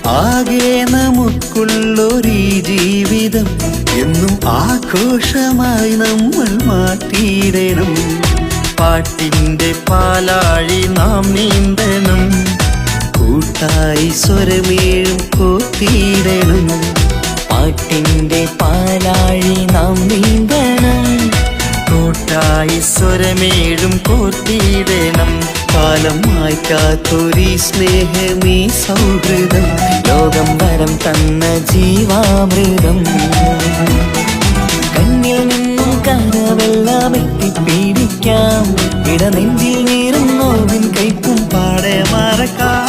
ആകെ നമുക്കുള്ളൊരീ ജീവിതം എന്നും ആഘോഷമായി നമ്മൾ മാറ്റിയിടണം. പാട്ടിന്റെ പാലാഴി നാം നീന്തണം, കൂട്ടായി സ്വരമേഴും കോർത്തിയിടണം. പാട്ടിന്റെ പാലാഴി നാം നീന്തണം, കൂട്ടായി സ്വരമേഴും കോർത്തിയിടണം. കാലം മായ്ക്കാത്തൊരീ സ്നേഹമീ സൗഹൃദം, ലോകം വരം തന്ന ജീവാമൃതം. കണ്ണിൽ നിന്നും കനവെല്ലാം എത്തിപ്പിടിക്കാം, ഇടനെഞ്ചിൽ നീറും നോവിൻ കൈപ്പും പാടെ മറക്കാം.